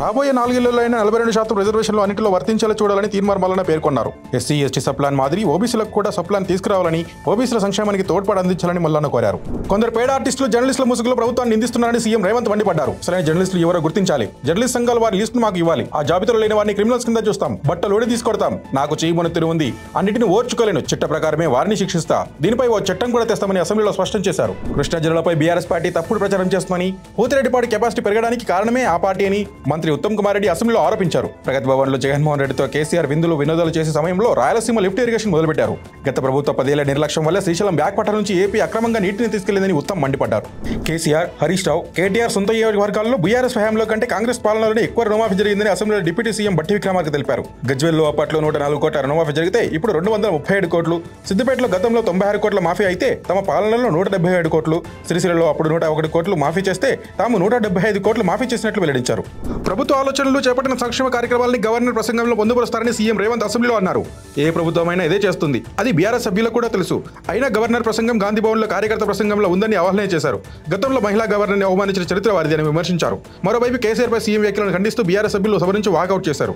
రాబోయే 4 ఏళ్లలో అయినా 42% రిజర్వేషన్లు అన్నింటిలో వర్తించేలా చూడాలని తీర్మానం పేర్కొన్నారు. ఎస్సీ ఎస్టీ సప్లాన్ మాదిరి ఓబీసీలకు కూడా సప్లాన్ తీసుకురావాలని, ఓబీసీల సంక్షేమానికి తోడ్పాటు అందించాలని మల్లన్న కోరారు. కొందరు పేద ఆర్టిస్టులు జర్నలిస్టుల ముసుగులో ప్రభుత్వాన్ని నిందిస్తున్నారని సీఎం రేవంత్ మండిపడ్డారు. సరైన జర్నలిస్టులు ఎవరో గుర్తించాలి. జర్నలిస్ట్ సంఘాలు వారి లిస్టును మాకు ఇవ్వాలి. ఆ జాబితాలో లేని వారిని క్రిమినల్స్ కింద చూస్తాం. బట్టలోడి తీసుకొడతాం. నాకు చేయమని ఉంది. అన్నింటిని ఓర్చుకోలేను. చట్ట ప్రకారమే వారిని శిక్షిస్తా. దీనిపై ఓ చట్టం కూడా తెస్తామని అసెంబ్లీలో స్పష్టం చేశారు. కృష్ణా జిల్లాపై బీఆర్ఎస్ పార్టీ తప్పుడు ప్రచారం చేస్తుందని, పోతిరెడ్డిపాటి కెపాసిటీ పెరగడానికి కారణమే ఆ పార్టీ అని మంత్రి ఉత్తమ్ కుమార్ రెడ్డి అసెంబ్లీలో ఆరోపించారు. ప్రగతి భవన్ లో జగన్మోహన్ రెడ్డితో కేసీఆర్ విందులు వినోదాలు చేసే సమయంలో రాయలసీమ లిఫ్ట్ ఇరిగేషన్ మొదలుపెట్టారు. గత ప్రభుత్వ 10 ఏళ్ల నిర్లక్ష్యం వల్ల శ్రీశైలం బ్యాక్వాటర్ నుంచి ఏపీ అక్రమంగా నీటిని తీసుకెళ్లిందని ఉత్తమ్ మండిపడ్డారు. కేసీఆర్, హరీష్ రావు, కేటీఆర్ సొంత వర్గాల్లో బీఆర్ఎస్ హయాంలో కంటే కాంగ్రెస్ పాలనలోనే ఎక్కువ రుణమాఫీ జరిగిందని అసెంబ్లీలో డిప్యూటీ సీఎం బట్టి విక్రమార్క తెలిపారు. గజ్వేల్లో అప్పట్లో 104 కోట్ల రుణమాఫీ జరిగితే ఇప్పుడు 237 కోట్లు, సిద్దిపేటలో గతంలో 96 కోట్ల మాఫీ అయితే తమ పాలనలో 177 కోట్లు, శ్రీశైలంలో అప్పుడు 101 కోట్లు మాఫీ చేస్తే తాము 175 కోట్లు మాఫీ చేసినట్లు వెల్లడించారు. ప్రభుత్వ ఆలోచనలు చేపట్టిన సంక్షేమ కార్యక్రమాలని గవర్నర్ ప్రసంగంలో పొందుపరుస్తారని సీఎం రేవంత్ అసెంబ్లీలో అన్నారు. ఏ ప్రభుత్వమైనా ఇదే చేస్తుంది. అది బీఆర్ఎస్ సభ్యులకు కూడా తెలుసు. అయినా గవర్నర్ ప్రసంగం గాంధీ భవన్లో కార్యకర్త ప్రసంగంలో ఉందని అవహేళన చేశారు. గతంలో మహిళా గవర్నర్ని అవమానించిన చరిత్ర వారిది అని విమర్శించారు. మరోవైపు కేసీఆర్పై సీఎం వ్యాఖ్యలను ఖండిస్తూ బీఆర్ఎస్ సభ్యులు సభ నుంచి వాకౌట్ చేశారు.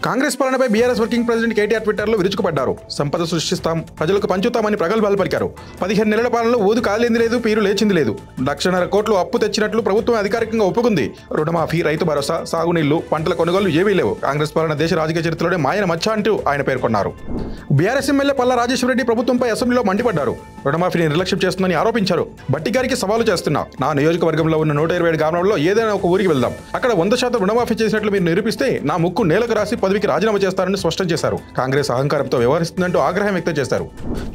కాంగ్రెస్ పాలనపై బీఆర్ఎస్ వర్కింగ్ ప్రెసిడెంట్ కేటీఆర్ ట్విట్టర్లో విరుచుకుపడ్డారు. సంపద సృష్టిస్తాం, ప్రజలకు పంచుతామని ప్రగల్భాలు పలికారు. 15 నెలల పాలనలో ఊదు కాలింది లేదు, పీరు లేచింది లేదు. 1,50,000 కోట్లు అప్పు తెచ్చినట్లు ప్రభుత్వం అధికారికంగా ఒప్పుకుంది. రుణమాఫీ, రైతు భరోసా, సాగునీళ్లు, పంటల కొనుగోలు ఏవీ లేవు. కాంగ్రెస్ పాలన దేశ రాజకీయ చరిత్రలోనే మాయన మచ్చ అంటూ ఆయన పేర్కొన్నారు. బీఆర్ఎస్ ఎమ్మెల్యే పల్లా రాజేశ్వరరెడ్డి ప్రభుత్వంపై అసెంబ్లీలో మండిపడ్డారు. రుణమాఫీని నిర్లక్ష్యం చేస్తుందని ఆరోపించారు. బట్టి గారికి సవాలు చేస్తున్నా, నా నియోజకవర్గంలో ఉన్న 127 గ్రామాల్లో ఏదైనా ఒక ఊరికి వెళ్దాం. అక్కడ 100% రుణమాఫీ చేసినట్లు మీరు నిరూపిస్తే నా ముక్కు నేలకు రాసి పదవికి రాజీనామా చేస్తారని స్పష్టం చేశారు. కాంగ్రెస్ అహంకారంతో వ్యవహరిస్తుందంటూ ఆగ్రహం వ్యక్తం చేశారు.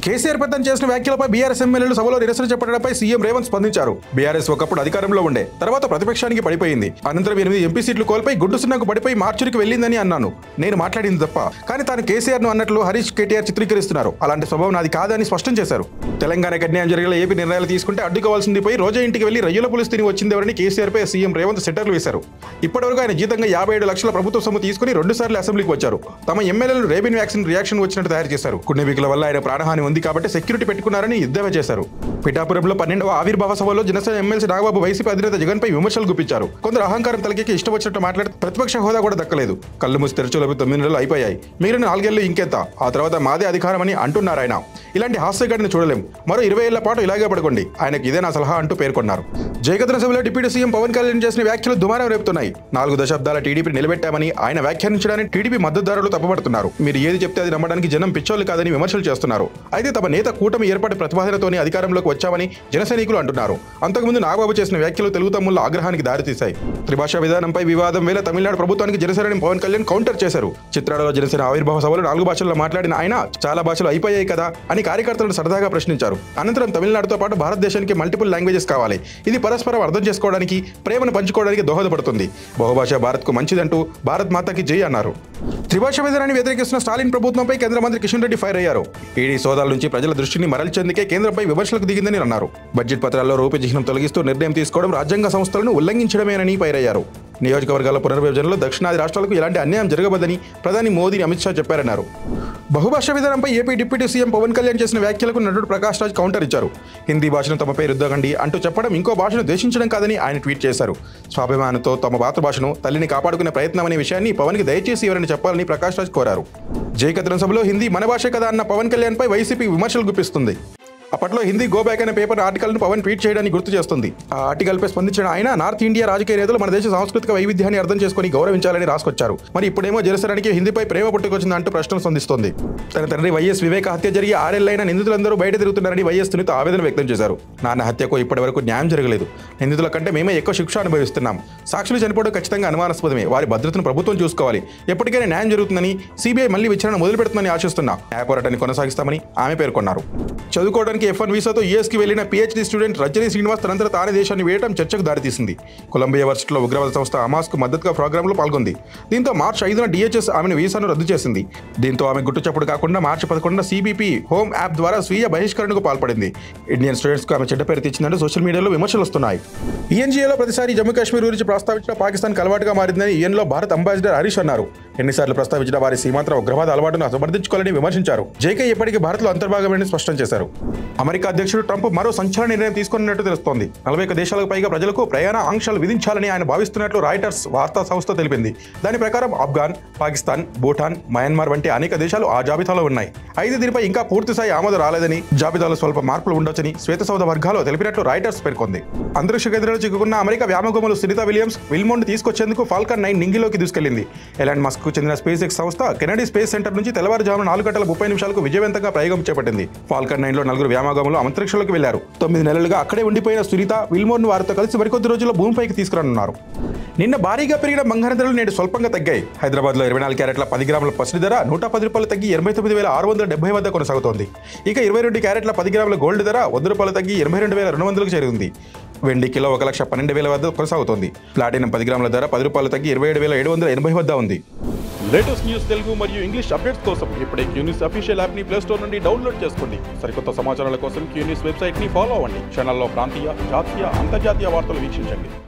కేసీఆర్ పెద్దం చేసిన వ్యాఖ్యలపై బీఆర్ఎస్ ఎమ్మెల్యేలు సభలో నిరసన చెప్పడంపై సీఎం రేవంత్ స్పందించారు. బీఆర్ఎస్ ఒకప్పుడు అధికారంలో ఉండే, తర్వాత ప్రతిపక్షానికి పడిపోయింది. అనంతరం 8 ఎంపీ సీట్లు కోల్పోయి గుడ్డు సున్నాకు పడిపోయి మార్చురికి వెళ్ళిందని అన్నాను. నేను మాట్లాడింది తప్ప. కానీ తాను కేసీఆర్ ను అన్నట్లు హరీష్, కేటీఆర్ చిత్రీకరిస్తున్నారు. అలాంటి స్వభావం నాది కాదని స్పష్టం చేశారు. తెలంగాణకు అన్యాయం జరిగేలా ఏపీ నిర్ణయాలు తీసుకుంటే అడ్డుకోవాల్సింది పోయి రోజా ఇంటికి వెళ్లి రయ్యుల పులుసు తిని వచ్చిందెవరని కేసీఆర్ పై సీఎం రేవంత్ సెటర్లు వేశారు. ఇప్పటివరకు ఆయన జీతంగా 57 లక్షల ప్రభుత్వ సొమ్ము తీసుకుని 2 సార్లు అసెంబ్లీకి వచ్చారు. తమ ఎమ్మెల్యేలు రేబిన్ వ్యాక్సిన్ రియాక్షన్ వచ్చినట్టు తయారు చేశారు. కున్నెబికుల వల్ల ఆయన ప్రాణహాని ఉంది కాబట్టి సెక్యూరిటీ పెట్టుకున్నారని ఎద్దేవా చేశారు. పిఠాపురంలో 12వ ఆవిర్భావ సభలో జనసేన ఎమ్మెల్సీ నాగబాబు వైసీపీ అధినేత జగన్ పై విమర్శలు గుప్పించారు. కొందరు అహంకారం తలకెక్కి ఇష్టం వచ్చినట్టు మాట్లాడి ప్రతిపక్ష హోదా కూడా దక్కలేదు. కళ్ళు మూసి తెరచులకు 9 నెలలు అయిపోయాయి. మిగిలిన 4 ఏళ్లు ఇంకెంత, ఆ తర్వాత మాదే అధికారం అని అంటున్నారు ఆయన. ఇలాంటి హాస్యగాడిని చూడలేం. మరో 20 ఏళ్ల పాటు ఇలాగే పడుకోండి. ఆయనకు ఇదే నా సలహా అంటూ పేర్కొన్నారు. జయగద్ర సభలో డిప్యూటీ సీఎం పవన్ కళ్యాణ్ చేసిన వ్యాఖ్యలు దుమారం రేపుతున్నాయి. 4 దశాబ్దాల టీడీపీ నిలబెట్టామని ఆయన వ్యాఖ్యానించడానికి టీడీపీ మద్దతుదారులు తప్పబడుతున్నారు. మీరు ఏది చెప్తే అది నమ్మడానికి జనం పిచ్చోళ్ళు కాదని విమర్శలు చేస్తున్నారు. అయితే తమ నేత కూటమి ఏర్పాటు ప్రతిపాదనతోనే అధికారంలోకి వచ్చామని జనసైనికులు అంటున్నారు. అంతకుముందు నాగబాబు చేసిన వ్యాఖ్యలు తెలుగు తమ్ముళ్ల ఆగ్రహానికి దారితీశాయి. త్రిభాషా విధానంపై వివాదం వేళ తమిళనాడు ప్రభుత్వానికి జనసేనని పవన్ కళ్యాణ్ కౌంటర్ చేశారు. చిత్రాలలో జనసేన ఆవిర్భావ సభలో 4 భాషల్లో మాట్లాడిన ఆయన చాలా భాషలు అయిపోయాయి కదా అని కార్యకర్తలను సరదాగా ప్రశ్నించారు. అనంతరం తమిళనాడుతో పాటు భారతదేశానికి మల్టిపుల్ లాంగ్వేజెస్ కావాలి. ఇది పరస్పరం అర్థం చేసుకోవడానికి, ప్రేమను పంచుకోవడానికి దోహదపడుతుంది. బహుభాష భారత్కు మంచిదంటూ భారత్ మాతాకి జై అన్నారు. త్రిభాషా విధానాన్ని వ్యతిరేకిస్తున్న స్టాలిన్ ప్రభుత్వంపై కేంద్ర మంత్రి కిషన్ రెడ్డి ఫైర్ అయ్యారు. ఈడీ సోదాల నుంచి ప్రజల దృష్టిని మరల్చేందుకే కేంద్రంపై విమర్శలకు దిగిందని అన్నారు. బడ్జెట్ పత్రాల్లో రూపీ చిహ్నం తొలగిస్తూ నిర్ణయం తీసుకోవడం రాజ్యాంగ సంస్థలను ఉల్లంఘించడమేనని ఫైర్ అయ్యారు. నియోజకవర్గాల పునర్విభజనలో దక్షిణాది రాష్ట్రాలకు ఎలాంటి అన్యాయం జరగబోదని ప్రధాని మోదీని అమిత్ షా చెప్పారన్నారు. బహుభాషా విధానంపై AP deputy CM Pawan Kalyan చేసిన వ్యాఖ్యలకు నటుడు ప్రకాష్ రాజ్ కౌంటర్ ఇచ్చారు. హిందీ భాషను తమపై రుద్దకండి అంటూ చెప్పడం ఇంకో భాషను ద్వేషించడం కాదని ఆయన ట్వీట్ చేశారు. స్వాభిమానంతో తమ మాతృభాషను, తల్లిని కాపాడుకునే ప్రయత్నం అనే విషయాన్ని పవన్కి దయచేసి ఎవరైనా చెప్పాలని ప్రకాష్ రాజ్ కోరారు. జయకద్రం సభలో హిందీ మన భాషే కదా అన్న పవన్ కళ్యాణ్ పై వైసీపీ విమర్శలు గుప్పిస్తుంది. అప్పట్లో హిందీ గో బ్యాక్ అనే పేపర్ ఆర్టికల్ను పవన్ ట్వీట్ చేయడానికి గుర్తు చేస్తుంది. ఆ ఆర్టికల్పై స్పందించిన ఆయన నార్త్ ఇండియా రాజకీయ నేతలు మన దేశ సాంస్కృతిక వైవిధ్యాన్ని అర్థం చేసుకుని గౌరవించాలని రాసుకొచ్చారు. మరి ఇప్పుడేమో జనసేనకి హిందీపై ప్రేమ పుట్టుకొచ్చిందంటూ ప్రశ్నలు సంధిస్తోంది. తన తండ్రి వైఎస్ వివేక హత్య జరిగి 6 ఏళ్లైన నిందితులందరూ బయట తిరుగుతున్నారని వైఎస్ సునీత ఆవేదన వ్యక్తం చేశారు. నాన్న హత్యకు ఇప్పటివరకు న్యాయం జరగలేదు. నిందితుల కంటే మేమే ఎక్కువ శిక్ష అనుభవిస్తున్నాం. సాక్షులు చనిపోవడం ఖచ్చితంగా అనుమానాస్పదమే. వారి భద్రతను ప్రభుత్వం చూసుకోవాలి. ఎప్పటికైనా న్యాయం జరుగుతుందని, సిబిఐ మళ్లీ విచారణ మొదలు పెడుతుందని ఆశిస్తున్నాం. న్యాయ పోరాటాన్ని కొనసాగిస్తామని ఆమె పేర్కొన్నారు. చదువుకోవడానికి F1 వీసాతో యూఎస్కి వెళ్లిన PhD స్టూడెంట్ రజనీ శ్రీనివాస్ తనంతట తానే దేశాన్ని వేయడం చర్చకు దారితీసింది. కొలంబియా యూనివర్సిటీలో ఉగ్రవాద సంస్థ హమాస్కు మద్దతుగా ప్రోగ్రాంలో పాల్గొంది. దీంతో మార్చి 5న DHS ఆమెను వీసాను రద్దు చేసింది. దీంతో ఆమె గుట్టుచప్పుడు కాకుండా మార్చి 11న CBP హోమ్ యాప్ ద్వారా స్వీయ బహిష్కరణకు పాల్పడింది. ఇండియన్ స్టూడెంట్స్కు ఆమె చెడ్డ పేరు తెచ్చిందంటూ సోషల్ మీడియాలో విమర్శలు వస్తున్నాయి. ENGAలో ప్రతిసారి జమ్మూ కాశ్మీర్ గురించి ప్రస్తావించడం పాకిస్తాన్కి అలవాటుగా మారిందని ఈఎన్లో భారత్ అంబాసిడర్ హరీష్ అన్నారు. ఎన్నిసార్లు ప్రస్తావించిన వారి సీమాంతర ఉగ్రవాద అలవాటును సమర్థించుకోవాలని విమర్శించారు. JK ఇప్పటికీ భారత్లో అంతర్భాగమని స్పష్టం చేశారు. అమెరికా అధ్యక్షుడు ట్రంప్ మరో సంచలన నిర్ణయం తీసుకున్నట్టు తెలుస్తోంది. 41 దేశాలకు పైగా ప్రజలకు ప్రయాణ ఆంక్షలు విధించాలని ఆయన భావిస్తున్నట్లు రాయిటర్స్ వార్తా సంస్థ తెలిపింది. దాని ప్రకారం ఆఫ్ఘాన్, పాకిస్తాన్, భూటాన్, మయన్మార్ వంటి అనేక దేశాలు ఆ జాబితాలో ఉన్నాయి. అయితే దీనిపై ఇంకా పూర్తిస్థాయి ఆమోదం రాలేదని, జాబితాలో స్వల్ప మార్పులు ఉండొచ్చని శ్వేతసౌధ వర్గాలు తెలిపినట్లు రాయిటర్స్ పేర్కొంది. అంతరిక్ష కేంద్రంలో చిక్కుకున్న అమెరికా వ్యామోగములు సునీతా విలియమ్స్ విల్మోండ్ తీసుకొచ్చేందుకు ఫాల్కన్ 9 నింగిలోకి దూసుకెళ్లింది. ఎలాన్ మస్క్ కు చెందిన స్పేస్ ఎక్స్ సంస్థ కెనడీ స్పేస్ సెంటర్ నుంచి తెల్లవారుజామున 4:30 విజయవంతంగా ప్రయోగం చేపట్టింది. ఫాల్కన్ 9లో 4 వ్యామోగములు అంతరిక్షంలోకి వెళ్లారు. 9 నెలలుగా అక్కడే ఉండిపోయిన సునీత విల్మోర్ను వారితో కలిసి మరికొద్ది రోజుల్లో భూమిపైకి తీసుకురానున్నారు. నిన్న భారీగా పెరిగిన బంగారం ధరలు నేడు స్వల్పంగా తగ్గాయి. హైదరాబాద్లో 24 క్యారెట్ల 10 గ్రాముల పసిడి ధర ₹110 తగ్గి 89,670 వద్ద కొనసాగుతోంది. ఇక 22 క్యారెట్ల 10 గ్రాముల గోల్డ్ ధర ₹100 తగ్గి 82,200కు చేరింది. వెండి కిలో 1,12,000 వద్ద కొనసాగుతోంది. ప్లాటినం 10 గ్రాముల ధర ₹10 తగ్గి 27,780 వద్ద ఉంది. లేటెస్ట్ న్యూస్ తెలుగు మరియు ఇంగ్లీష్ అప్డేట్స్ కోసం ఇప్పుడే క్యూన్యూస్ అఫీషియల్ యాప్ని ప్లే స్టోర్ నుండి డౌన్లోడ్ చేసుకోండి. సరికొత్త సమాచారాల కోసం క్యూన్యూస్ వెబ్సైట్ని ఫాలో అవ్వండి. ఛానల్లో ప్రాంతీయ, జాతీయ, అంతర్జాతీయ వార్తలు వీక్షించండి.